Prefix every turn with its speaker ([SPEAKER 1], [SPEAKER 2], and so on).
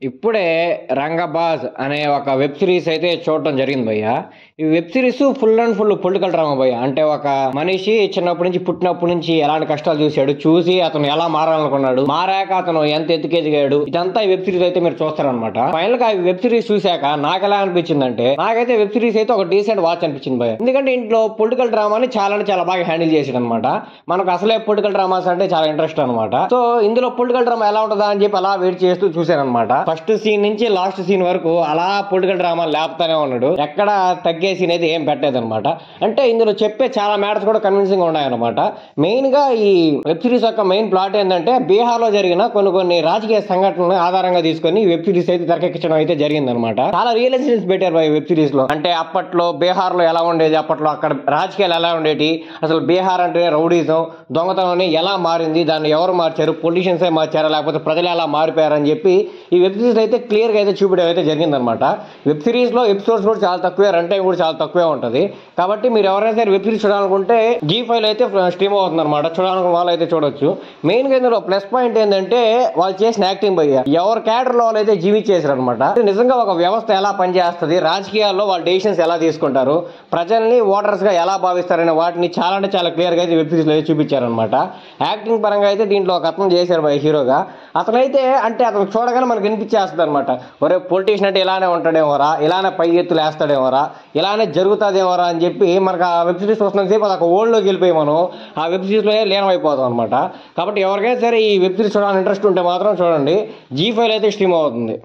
[SPEAKER 1] ఇప్పుడే 'రంగబాజ్' అనే ఒక వెబ్ సిరీస్ అయితే చూడటం జరిగింది భయ్య. ఈ web series full and full political drama భయ్య. అంటే ఒక మనిషి చిన్నప్పటి నుంచి పుట్టినప్పటి నుంచి ఎలాంటి కష్టాలు చూశాడు, చూసి అతను ఎలా మారాలనుకున్నాడు, మారాక అతను ఎంత ఎదిగాడు, ఇదంతా ఈ వెబ్ సిరీస్ అయితే మీరు చూస్తారనమాట. ఫైనల్ గా ఈ వెబ్ సిరీస్ చూశాక నాకు ఎలా అనిపించిందంటే, నాకైతే వెబ్ సిరీస్ అయితే ఒక డీసెంట్ వాచ్ అనిపించింది భయ్య. ఎందుకంటే ఇంట్లో పొలిటికల్ డ్రామాని చాలా బాగా హ్యాండిల్ చేసాడు అనమాట. మనకు అసలే పొలిటికల్ డ్రామాస్ అంటే చాలా ఇంట్రెస్ట్ అనమాట. సో ఇందులో పొలిటికల్ డ్రామా ఎలా ఉంటుందా అని చెప్పి అలా వెయిట్ చేస్తూ చూశాను అనమాట. ఫస్ట్ సీన్ నుంచి లాస్ట్ సీన్ వరకు అలా పొలిటికల్ డ్రామా లేపుతానే ఉన్నాడు. ఎక్కడ తగ్గే సీన్ అయితే ఏం పెట్టలేదు అనమాట. అంటే ఇందులో చెప్పే చాలా మ్యాటర్స్ కూడా కన్విన్సింగ్ ఉన్నాయన్నమాట. మెయిన్ గా ఈ వెబ్ సిరీస్ యొక్క మెయిన్ ప్లాట్ ఏంటంటే, బీహార్ లో జరిగిన కొన్ని రాజకీయ సంఘటనలను ఆధారంగా తీసుకొని వెబ్ సిరీస్ అయితే తెరకెక్కించడం అయితే జరిగింది అనమాట. చాలా రియలైజేషన్స్ పెట్టారు ఈ వెబ్ సిరీస్ లో. అంటే అప్పట్లో బీహార్ లో ఎలా ఉండేది, అప్పట్లో అక్కడ రాజకీయాలు ఎలా ఉండేటి, అసలు బీహార్ అంటే రౌడీజం, దొంగతనం ఎలా మారింది, దాన్ని ఎవరు మార్చారు, పొలిటీషియన్స్ మార్చారా లేకపోతే ప్రజలు ఎలా మారిపోయారని చెప్పి ఈ వెబ్ సిరీస్ అయితే క్లియర్ గా అయితే చూపించడం అయితే జరిగిందనమాట. వెబ్ సిరీస్ లో ఎపిసోడ్స్ కూడా చాలా తక్కువే, రన్ టైం కూడా చాలా తక్కువే ఉంటుంది. కాబట్టి మీరు ఎవరైనా సరే వెబ్ సిరీస్ చూడాలనుకుంటే G5 అయితే స్ట్రీమ్ అవుతుంది అనమాట. చూడాలనుకున్న వాళ్ళు అయితే చూడొచ్చు. మెయిన్ గా ఇందులో ప్లస్ పాయింట్ ఏంటంటే, వాళ్ళు చేసిన యాక్టింగ్ భయ్య. ఎవరి క్యాడర్ లో వాళ్ళు అయితే జీవించేసారు అనమాట. నిజంగా ఒక వ్యవస్థ ఎలా పనిచేస్తుంది, రాజకీయాల్లో వాళ్ళ డెసిషన్స్ ఎలా తీసుకుంటారు, ప్రజల్ని ఓటర్స్ గా ఎలా భావిస్తారనే వాటిని చాలా అంటే చాలా క్లియర్ గా అయితే వెబ్ సిరీస్ లో అయితే చూపించారనమాట. యాక్టింగ్ పరంగా అయితే దీంట్లో ఒక అతను చేశారు భయ్య హీరోగా. అతనైతే అంటే అతను చూడగానే మనకు వినిపించేస్తుంది అనమాట. ఒరే పొలిటీషియన్ అంటే ఇలానే ఉంటాడేమోరా, ఇలానే పై ఎత్తులు వేస్తాడేమోరా, ఇలానే జరుగుతుందేమోరా అని చెప్పి మనకు ఆ వెబ్ సిరీస్ వస్తున్నంత సేపు అదొక వరల్డ్లోకి వెళ్ళిపోయి మనం ఆ వెబ్ సిరీస్లో లీనమైపోతాం అనమాట. కాబట్టి ఎవరికైనా సరే ఈ వెబ్ సిరీస్ చూడాలని ఇంట్రెస్ట్ ఉంటే మాత్రం చూడండి. G5 అయితే స్ట్రీమ్ అవుతుంది.